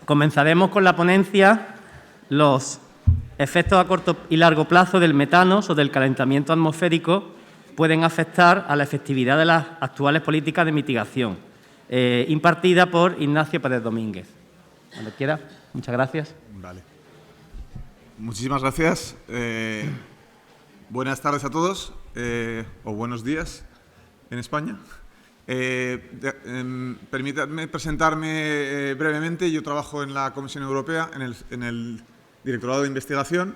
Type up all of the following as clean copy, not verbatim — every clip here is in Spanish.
Comenzaremos con la ponencia los efectos a corto y largo plazo del metano sobre el calentamiento atmosférico pueden afectar a la efectividad de las actuales políticas de mitigación, impartida por Ignacio Pérez Domínguez. Cuando quiera. Muchas gracias. Vale. Muchísimas gracias. Buenas tardes a todos, o buenos días en España. Permítame presentarme brevemente. Yo trabajo en la Comisión Europea, en el Directorado de Investigación,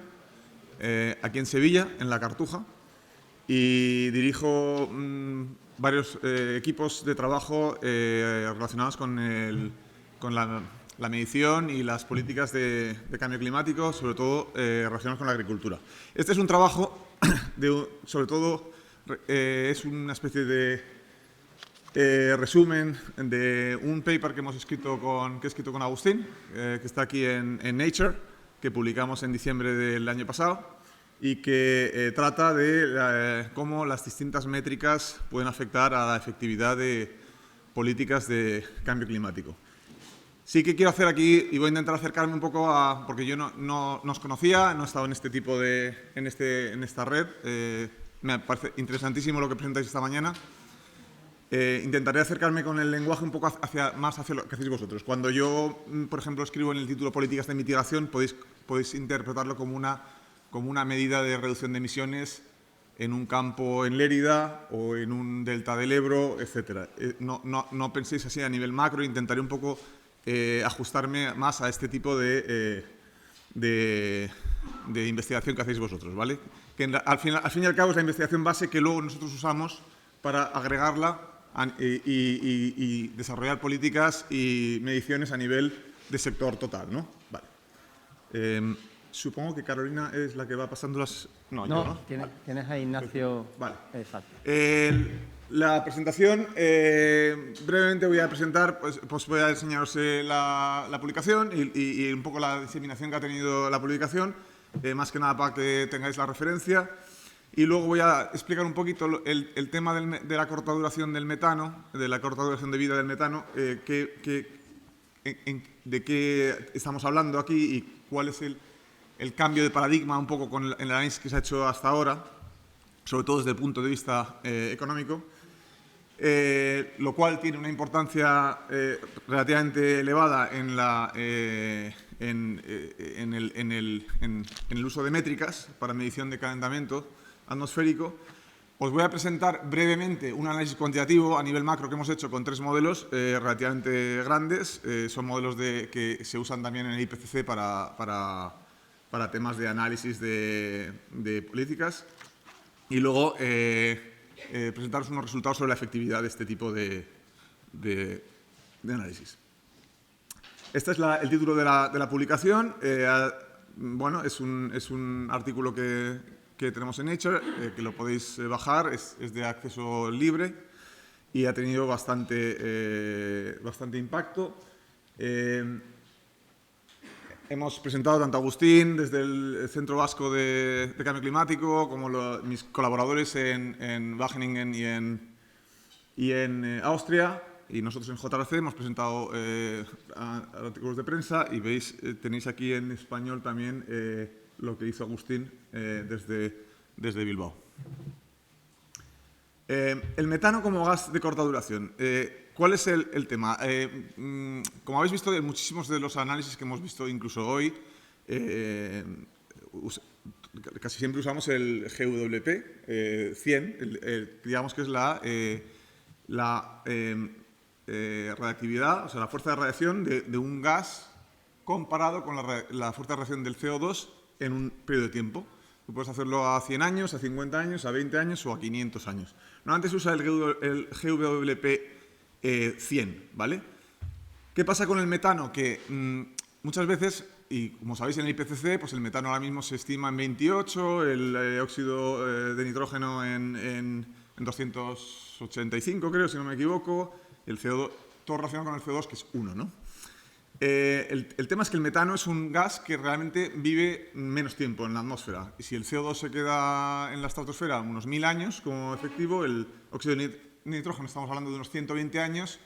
aquí en Sevilla, en La Cartuja, y dirijo varios equipos de trabajo relacionados con la medición y las políticas de cambio climático, sobre todo relacionados con la agricultura. Este es un trabajo, sobre todo, es una especie de resumen de un paper que he escrito con Agustín, que está aquí en Nature, que publicamos en diciembre del año pasado y que trata de cómo las distintas métricas pueden afectar a la efectividad de políticas de cambio climático. Sí que quiero hacer aquí, y voy a intentar acercarme un poco a, porque yo no os conocía, no he estado en este tipo de, en esta red. Me parece interesantísimo lo que presentáis esta mañana. Intentaré acercarme con el lenguaje un poco más hacia lo que hacéis vosotros. Cuando yo, por ejemplo, escribo en el título Políticas de mitigación, podéis interpretarlo como una medida de reducción de emisiones en un campo en Lérida o en un delta del Ebro, etc. No penséis así a nivel macro, intentaré un poco ajustarme más a este tipo de investigación que hacéis vosotros, ¿vale? Que al fin y al cabo es la investigación base que luego nosotros usamos para agregarla y desarrollar políticas y mediciones a nivel de sector total, ¿no? Vale. Supongo que Carolina es la que va pasando las... No, tienes a Ignacio... Vale. Exacto. La presentación, brevemente voy a presentar, pues voy a enseñaros la publicación y un poco la diseminación que ha tenido la publicación, más que nada para que tengáis la referencia. Y luego voy a explicar un poquito el tema de la corta duración del metano, de la corta duración de vida del metano, de qué estamos hablando aquí y cuál es el cambio de paradigma un poco con el análisis que se ha hecho hasta ahora, sobre todo desde el punto de vista económico, lo cual tiene una importancia relativamente elevada en el uso de métricas para medición de calentamiento atmosférico. Os voy a presentar brevemente un análisis cuantitativo a nivel macro que hemos hecho con 3 modelos relativamente grandes. Son modelos que se usan también en el IPCC para temas de análisis de políticas. Y luego presentaros unos resultados sobre la efectividad de este tipo de análisis. Este es el título de la publicación. Bueno, es un artículo que tenemos en Nature, que lo podéis bajar, es de acceso libre y ha tenido bastante impacto. Hemos presentado tanto a Agustín desde el Centro Vasco de Cambio Climático como mis colaboradores en Wageningen y en Austria, y nosotros en JRC hemos presentado artículos de prensa y tenéis aquí en español también lo que hizo Agustín desde Bilbao. El metano como gas de corta duración. ¿Cuál es el tema? Como habéis visto en muchísimos de los análisis que hemos visto incluso hoy, casi siempre usamos el GWP 100, digamos que es la radiactividad, o sea, la fuerza de radiación de un gas comparado con la fuerza de radiación del CO2 en un periodo de tiempo. Tú puedes hacerlo a 100 años, a 50 años, a 20 años o a 500 años. Normalmente se usa el GWP 100, ¿vale? ¿Qué pasa con el metano? Que muchas veces, y como sabéis en el IPCC, pues el metano ahora mismo se estima en 28, el óxido de nitrógeno en 285, creo, si no me equivoco, el CO2, todo relacionado con el CO2, que es 1, ¿no? El tema es que el metano es un gas que realmente vive menos tiempo en la atmósfera. Y si el CO2 se queda en la estratosfera unos 1000 años como efectivo, el óxido de nitrógeno estamos hablando de unos 120 años,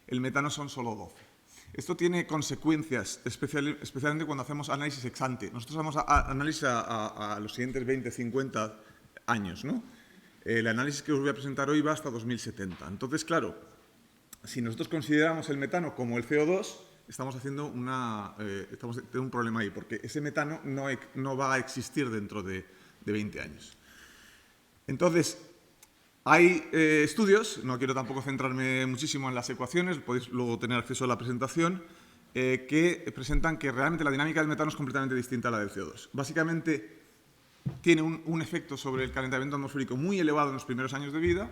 el metano son solo 12. Esto tiene consecuencias, especialmente cuando hacemos análisis ex ante. Nosotros hacemos análisis a los siguientes 20, 50 años, ¿no? El análisis que os voy a presentar hoy va hasta 2070. Entonces, claro, si nosotros consideramos el metano como el CO2, estamos teniendo un problema ahí, porque ese metano no va a existir dentro de 20 años. Entonces, hay estudios, no quiero tampoco centrarme muchísimo en las ecuaciones, podéis luego tener acceso a la presentación, que presentan que realmente la dinámica del metano es completamente distinta a la del CO2. Básicamente, tiene un efecto sobre el calentamiento atmosférico muy elevado en los primeros años de vida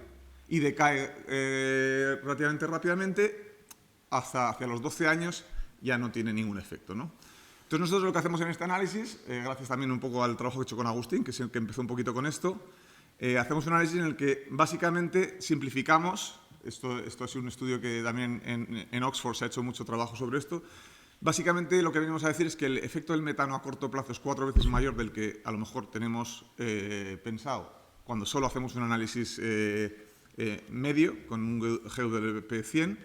y decae relativamente rápidamente, hasta hacia los 12 años ya no tiene ningún efecto, ¿no? Entonces, nosotros lo que hacemos en este análisis, gracias también un poco al trabajo que he hecho con Agustín, que empezó un poquito con esto, hacemos un análisis en el que básicamente simplificamos, esto ha sido un estudio que también en Oxford se ha hecho mucho trabajo sobre esto, básicamente lo que venimos a decir es que el efecto del metano a corto plazo es 4 veces mayor del que a lo mejor tenemos pensado cuando solo hacemos un análisis medio con un GWP 100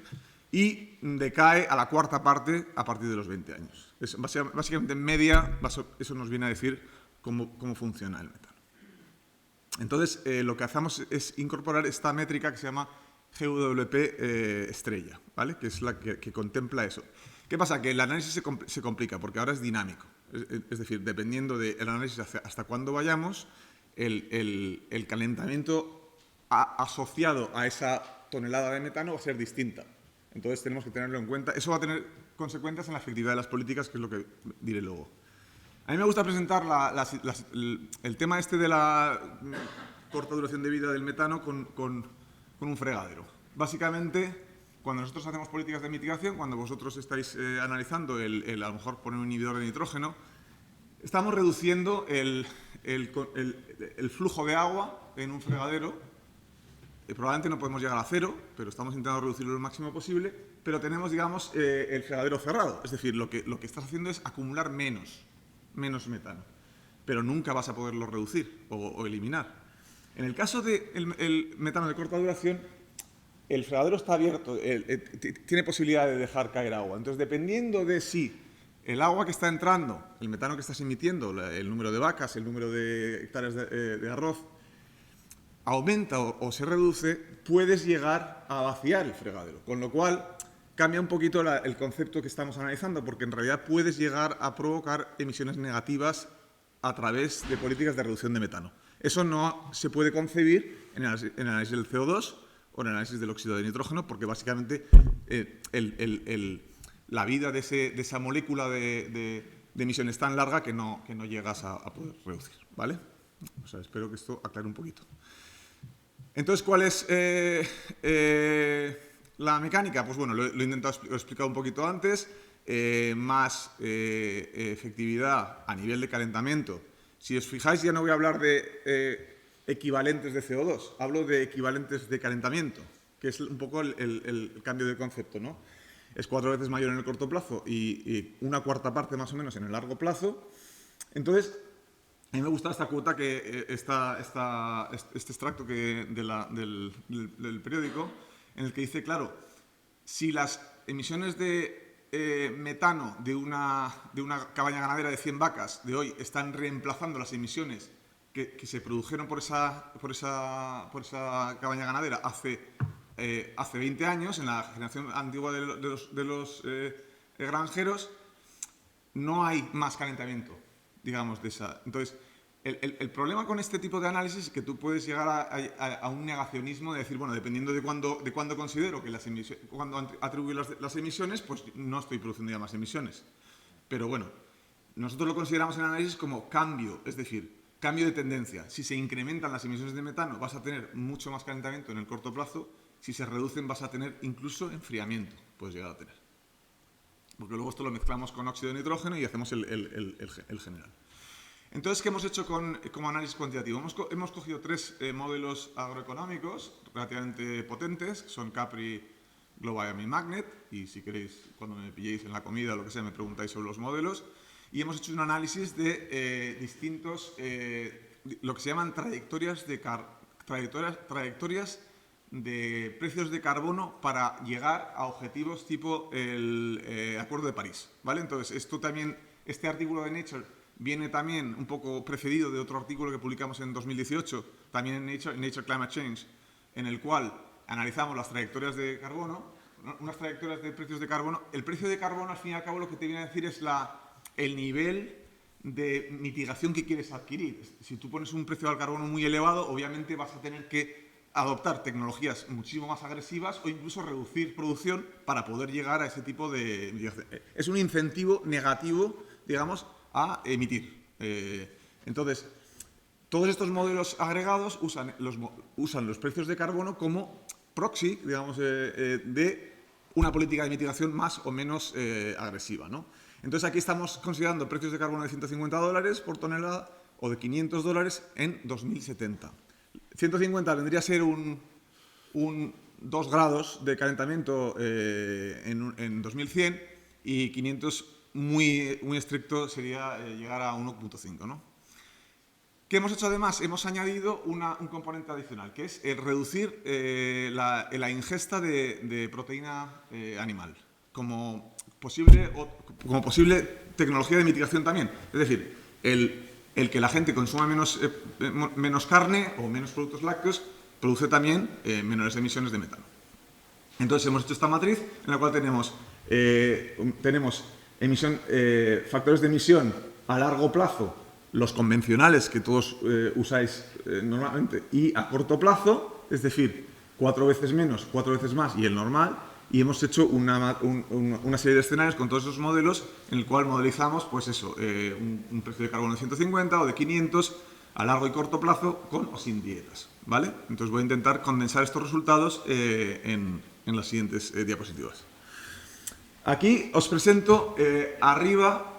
y decae a la cuarta parte a partir de los 20 años. Básicamente en media eso nos viene a decir cómo funciona el metano. Entonces, lo que hacemos es incorporar esta métrica que se llama GWP estrella, ¿vale? Que es la que contempla eso. ¿Qué pasa? Que el análisis se complica porque ahora es dinámico. Es decir, dependiendo del análisis hasta cuándo vayamos, el calentamiento asociado a esa tonelada de metano va a ser distinta. Entonces, tenemos que tenerlo en cuenta. Eso va a tener consecuencias en la efectividad de las políticas, que es lo que diré luego. A mí me gusta presentar el tema este de la corta duración de vida del metano con un fregadero. Básicamente, cuando nosotros hacemos políticas de mitigación, cuando vosotros estáis analizando a lo mejor poner un inhibidor de nitrógeno, estamos reduciendo el flujo de agua en un fregadero. Probablemente no podemos llegar a cero, pero estamos intentando reducirlo lo máximo posible, pero tenemos, digamos, el fregadero cerrado. Es decir, lo que estás haciendo es acumular menos metano, pero nunca vas a poderlo reducir o eliminar. En el caso del metano de corta duración, el fregadero está abierto, tiene posibilidad de dejar caer agua. Entonces, dependiendo de si el agua que está entrando, el metano que estás emitiendo, el número de vacas, el número de hectáreas de arroz, aumenta o se reduce, puedes llegar a vaciar el fregadero. Con lo cual, cambia un poquito el concepto que estamos analizando, porque en realidad puedes llegar a provocar emisiones negativas a través de políticas de reducción de metano. Eso no se puede concebir en el análisis del CO2 o en el análisis del óxido de nitrógeno, porque básicamente la vida de esa molécula de emisión es tan larga que no llegas a poder reducir, ¿vale? O sea, espero que esto aclare un poquito. Entonces, ¿cuál es la mecánica? Pues bueno, lo he intentado explicar un poquito antes. Más efectividad a nivel de calentamiento. Si os fijáis, ya no voy a hablar de equivalentes de CO2, hablo de equivalentes de calentamiento, que es un poco el cambio de concepto, ¿no? Es 4 veces mayor en el corto plazo y una cuarta parte más o menos en el largo plazo. Entonces, a mí me gusta esta cuota, este extracto del periódico, en el que dice, claro, si las emisiones de metano de una cabaña ganadera de 100 vacas de hoy están reemplazando las emisiones que se produjeron por esa cabaña ganadera hace 20 años, en la generación antigua de los granjeros, no hay más calentamiento, digamos, de esa. Entonces, el problema con este tipo de análisis es que tú puedes llegar a un negacionismo de decir, bueno, dependiendo de cuándo considero que cuando atribuyo las emisiones, pues no estoy produciendo ya más emisiones. Pero bueno, nosotros lo consideramos en análisis como cambio, es decir, cambio de tendencia. Si se incrementan las emisiones de metano, vas a tener mucho más calentamiento en el corto plazo. Si se reducen, vas a tener incluso enfriamiento, puedes llegar a tener. Porque luego esto lo mezclamos con óxido de nitrógeno y hacemos el general. Entonces, ¿qué hemos hecho como análisis cuantitativo? Hemos cogido 3 modelos agroeconómicos relativamente potentes, que son Capri, Global y Magnet, y si queréis, cuando me pilléis en la comida o lo que sea, me preguntáis sobre los modelos. Y hemos hecho un análisis de distintos, lo que se llaman trayectorias de precios de carbono para llegar a objetivos tipo el Acuerdo de París, ¿vale? Entonces, este artículo de Nature viene también un poco precedido de otro artículo que publicamos en 2018, también en Nature Climate Change, en el cual analizamos las trayectorias de carbono, unas trayectorias de precios de carbono. El precio de carbono, al fin y al cabo, lo que te viene a decir es el nivel de mitigación que quieres adquirir. Si tú pones un precio al carbono muy elevado, obviamente vas a tener que adoptar tecnologías muchísimo más agresivas o incluso reducir producción para poder llegar a ese tipo de mitigación. Es un incentivo negativo, digamos, a emitir. Entonces, todos estos modelos agregados usan los precios de carbono como proxy, digamos, de una política de mitigación más o menos agresiva, ¿no? Entonces, aquí estamos considerando precios de carbono de $150 por tonelada o de $500 en 2070. 150 vendría a ser un 2 grados de calentamiento en 2100 y 500 muy estricto sería llegar a 1,5, ¿no? ¿Qué hemos hecho además? Hemos añadido un componente adicional, que es reducir la ingesta de proteína animal como posible tecnología de mitigación también. Es decir, el que la gente consuma menos carne o menos productos lácteos produce también menores emisiones de metano. Entonces hemos hecho esta matriz en la cual tenemos factores de emisión a largo plazo, los convencionales que todos usáis normalmente, y a corto plazo, es decir, 4 veces menos, 4 veces más y el normal. Y hemos hecho una serie de escenarios con todos esos modelos en el cual modelizamos, pues eso, un precio de carbono de 150 o de 500 a largo y corto plazo con o sin dietas, ¿vale? Entonces voy a intentar condensar estos resultados en las siguientes diapositivas. Aquí os presento arriba,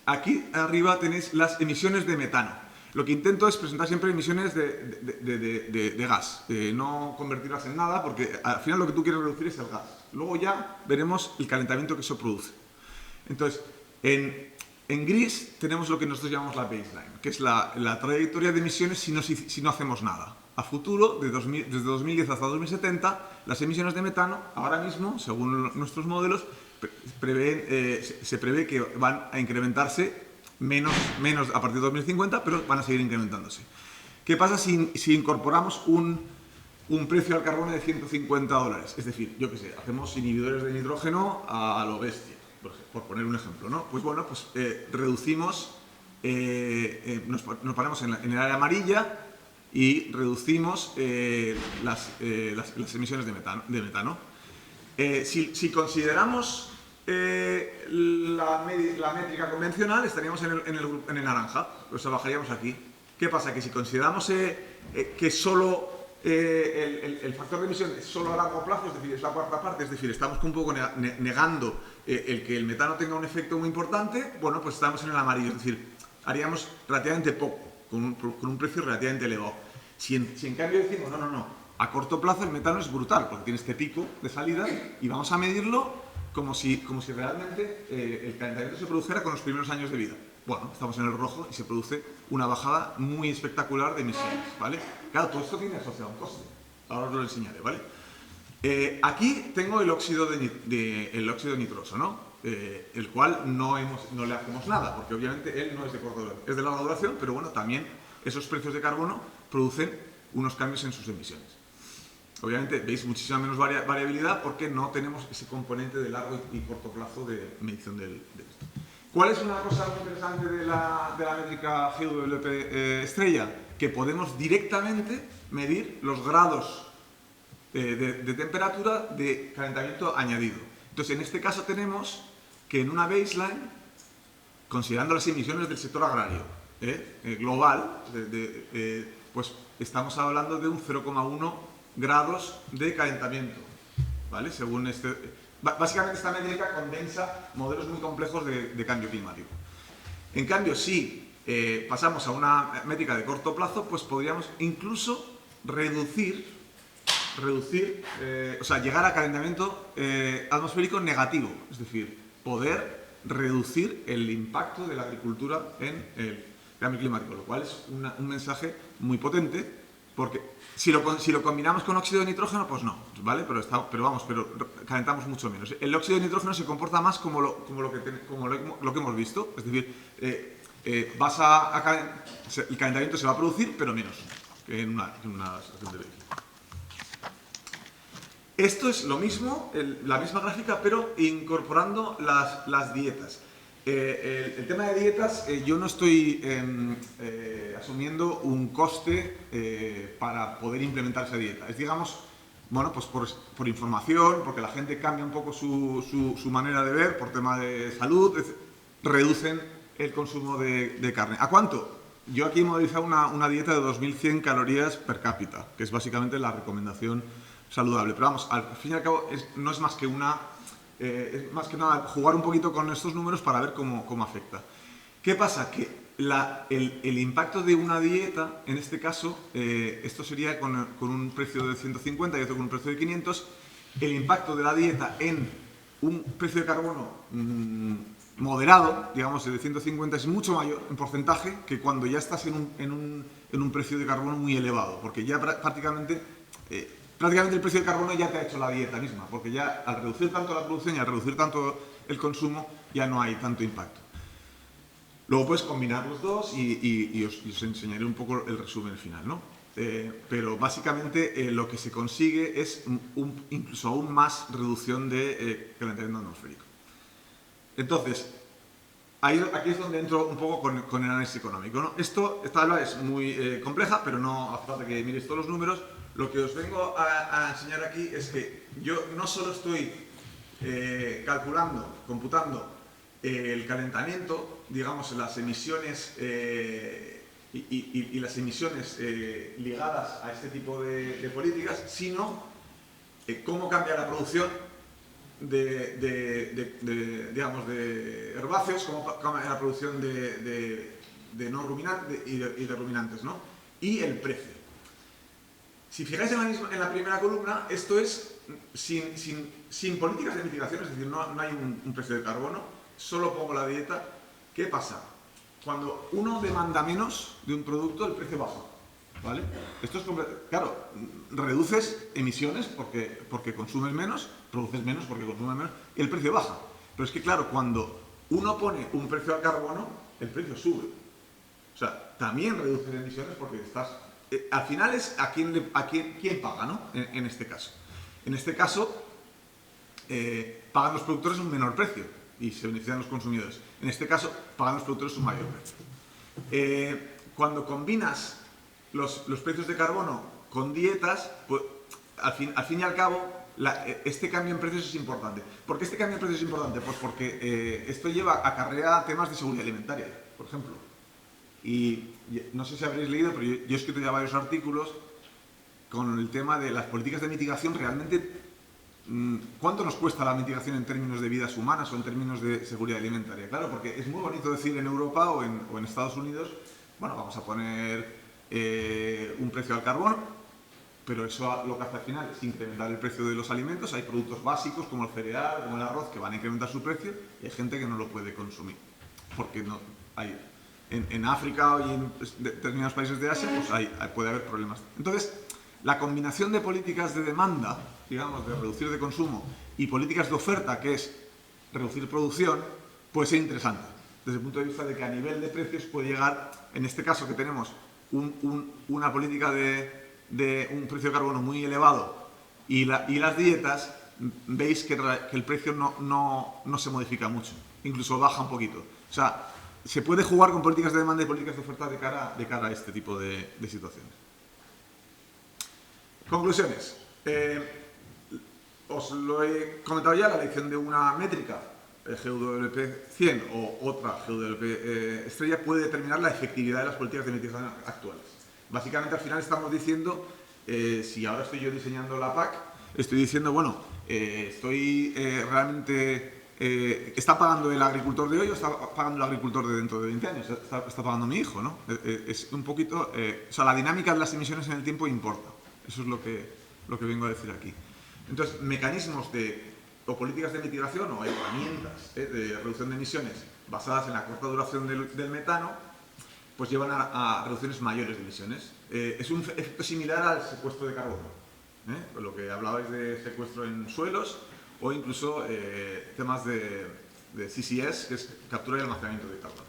aquí arriba tenéis las emisiones de metano. Lo que intento es presentar siempre emisiones de gas, no convertirlas en nada, porque al final lo que tú quieres reducir es el gas. Luego ya veremos el calentamiento que eso produce. Entonces, en gris tenemos lo que nosotros llamamos la baseline, que es la trayectoria de emisiones si no hacemos nada. A futuro, desde 2010 hasta 2070, las emisiones de metano, ahora mismo, según nuestros modelos, se prevé que van a incrementarse menos a partir de 2050, pero van a seguir incrementándose. ¿Qué pasa si incorporamos un precio al carbono de $150? Es decir, yo qué sé, hacemos inhibidores de nitrógeno a lo bestia, por poner un ejemplo, ¿no? Pues bueno, pues reducimos, nos ponemos en el área amarilla y reducimos las emisiones de metano. Si consideramos la métrica convencional, estaríamos en el naranja, pues bajaríamos aquí. ¿Qué pasa? Que si consideramos que solo el factor de emisión es solo a largo plazo, es decir, es la cuarta parte, es decir, estamos un poco negando el que el metano tenga un efecto muy importante, bueno, pues estamos en el amarillo, es decir, haríamos relativamente poco, con un precio relativamente elevado. Si en cambio decimos, no, a corto plazo el metano es brutal, porque tiene este pico de salida y vamos a medirlo como si realmente el calentamiento se produjera con los primeros años de vida. Bueno, estamos en el rojo y se produce una bajada muy espectacular de emisiones, ¿vale? Claro, todo esto tiene asociado un coste. Ahora os lo enseñaré, ¿vale? Aquí tengo el óxido nitroso, ¿no? El cual no le hacemos nada, porque obviamente él no es de corta duración, es de larga duración, pero bueno, también esos precios de carbono producen unos cambios en sus emisiones. Obviamente veis muchísima menos variabilidad porque no tenemos ese componente de largo y corto plazo de medición de esto. ¿Cuál es una cosa muy interesante de la métrica GWP estrella? Que podemos directamente medir los grados de temperatura de calentamiento añadido. Entonces, en este caso tenemos que en una baseline, considerando las emisiones del sector agrario global, pues estamos hablando de un 0,1 grados de calentamiento, ¿vale? Según básicamente esta métrica condensa modelos muy complejos de cambio climático. En cambio, si pasamos a una métrica de corto plazo, pues podríamos incluso llegar a calentamiento atmosférico negativo, es decir, poder reducir el impacto de la agricultura en el cambio climático, lo cual es un mensaje muy potente Porque si lo combinamos con óxido de nitrógeno, pues no, ¿vale? Pero calentamos mucho menos. El óxido de nitrógeno se comporta más como lo que hemos visto, es decir, el calentamiento se va a producir, pero menos que en una estación de vehículo. Esto es lo mismo, la misma gráfica, pero incorporando las dietas. El tema de dietas, yo no estoy asumiendo un coste para poder implementar esa dieta. Es, digamos, bueno, pues por información, porque la gente cambia un poco su manera de ver, por tema de salud, reducen el consumo de carne. ¿A cuánto? Yo aquí he modelizado una dieta de 2.100 calorías per cápita, que es básicamente la recomendación saludable. Pero vamos, al fin y al cabo no es más que es más que nada jugar un poquito con estos números para ver cómo afecta. ¿Qué pasa? Que el impacto de una dieta, en este caso, esto sería con un precio de 150 y otro con un precio de 500, el impacto de la dieta en un precio de carbono moderado, digamos, el de 150 es mucho mayor en porcentaje que cuando ya estás en un precio de carbono muy elevado, porque ya prácticamente el precio de carbono ya te ha hecho la dieta misma, porque ya al reducir tanto la producción y al reducir tanto el consumo ya no hay tanto impacto. Luego puedes combinar los dos y os enseñaré un poco el resumen final, ¿no? Pero básicamente lo que se consigue es incluso aún más reducción de calentamiento atmosférico. Entonces, aquí es donde entro un poco con el análisis económico, ¿no? Esta tabla es muy compleja, pero no hace falta que miréis todos los números. Lo que os vengo a enseñar aquí es que yo no solo estoy computando el calentamiento, digamos, las emisiones y las emisiones ligadas a este tipo de políticas, sino cómo cambia la producción digamos, de herbáceos, cómo cambia la producción de no ruminantes y de ruminantes, ¿no? Y el precio. Si fijáis en la primera columna, esto es sin políticas de mitigación, es decir, no hay un precio de carbono, solo pongo la dieta. ¿Qué pasa? Cuando uno demanda menos de un producto, el precio baja, ¿vale? Esto es claro, reduces emisiones porque consumes menos, produces menos porque consumes menos, y el precio baja. Pero es que, claro, cuando uno pone un precio al carbono, el precio sube. O sea, también reduces emisiones porque estás... al final es quién paga, ¿no? En este caso. En este caso, pagan los productores un menor precio y se benefician los consumidores. En este caso, pagan los productores un mayor precio. Cuando combinas los precios de carbono con dietas, pues, al fin y al cabo, este cambio en precios es importante. ¿Por qué este cambio en precios es importante? Pues porque esto acarrea temas de seguridad alimentaria, por ejemplo. Y no sé si habréis leído, pero yo he escrito ya varios artículos con el tema de las políticas de mitigación. Realmente, ¿cuánto nos cuesta la mitigación en términos de vidas humanas o en términos de seguridad alimentaria? Claro, porque es muy bonito decir en Europa o en Estados Unidos, bueno, vamos a poner un precio al carbono, pero eso lo que hace al final es incrementar el precio de los alimentos. Hay productos básicos como el cereal, como el arroz, que van a incrementar su precio, y hay gente que no lo puede consumir, porque no hay... En África y en determinados países de Asia, pues puede haber problemas. Entonces, la combinación de políticas de demanda, digamos, de reducir de consumo, y políticas de oferta, que es reducir producción, puede ser interesante. Desde el punto de vista de que a nivel de precios puede llegar, en este caso que tenemos una política de un precio de carbono muy elevado y las dietas, veis que el precio no se modifica mucho, incluso baja un poquito. O sea, se puede jugar con políticas de demanda y políticas de oferta de cara a este tipo de situaciones. Conclusiones. Os lo he comentado ya, la elección de una métrica, GWP 100 o otra GWP estrella, puede determinar la efectividad de las políticas de mitigación actuales. Básicamente, al final estamos diciendo, si ahora estoy yo diseñando la PAC, estoy diciendo, bueno, estoy realmente... ¿está pagando el agricultor de hoy o está pagando el agricultor de dentro de 20 años? Está pagando mi hijo, ¿no? Es un poquito... o sea, la dinámica de las emisiones en el tiempo importa. Eso es lo que vengo a decir aquí. Entonces, mecanismos o políticas de mitigación o herramientas de reducción de emisiones basadas en la corta duración del metano pues llevan a reducciones mayores de emisiones. Es un efecto similar al secuestro de carbono, con lo que hablabais de secuestro en suelos o incluso temas de CCS, que es captura y almacenamiento de carbono.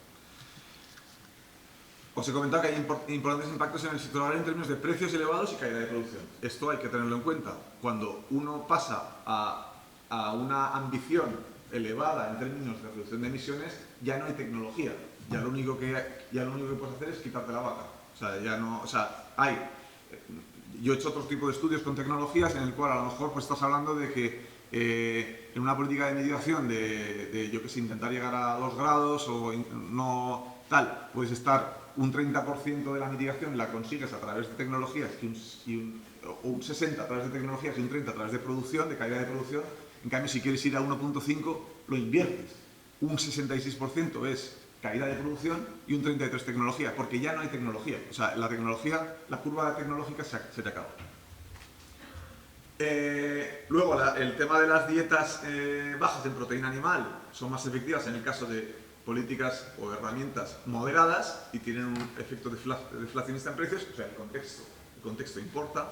Os he comentado que hay importantes impactos en el sector agrario en términos de precios elevados y caída de producción. Esto hay que tenerlo en cuenta. Cuando uno pasa a una ambición elevada en términos de reducción de emisiones, ya no hay tecnología. Ya lo único que puedes hacer es quitarte la vaca. Yo he hecho otro tipo de estudios con tecnologías en el cual a lo mejor pues estás hablando de que en una política de mitigación yo que sé, intentar llegar a 2 grados o no tal, puedes estar un 30% de la mitigación la consigues a través de tecnologías o un 60% a través de tecnologías y un 30% a través de producción, de caída de producción. En cambio, si quieres ir a 1.5, lo inviertes. Un 66% es caída de producción y un 33% es tecnología, porque ya no hay tecnología. O sea, la curva tecnológica se te acaba. Luego, el tema de las dietas bajas en proteína animal son más efectivas en el caso de políticas o herramientas moderadas y tienen un efecto deflacionista en precios, o sea, el contexto importa,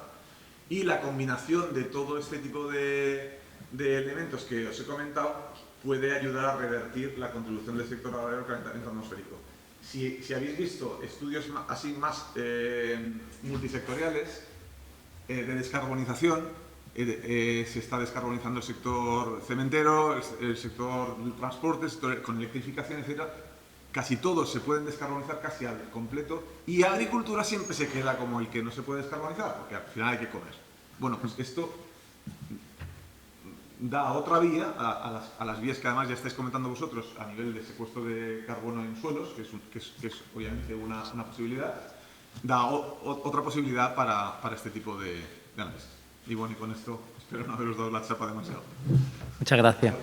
y la combinación de todo este tipo de elementos que os he comentado puede ayudar a revertir la contribución del sector agrario al calentamiento atmosférico. Si habéis visto estudios así más multisectoriales de descarbonización, se está descarbonizando el sector cementero, el sector del transporte, el sector con electrificación, etc. Casi todos se pueden descarbonizar casi al completo y agricultura siempre se queda como el que no se puede descarbonizar, porque al final hay que comer. Bueno, pues esto da otra vía a las vías que además ya estáis comentando vosotros a nivel de secuestro de carbono en suelos, que es obviamente una posibilidad, da otra posibilidad para este tipo de análisis. Y bueno, y con esto espero no haberos dado la chapa demasiado. Muchas gracias.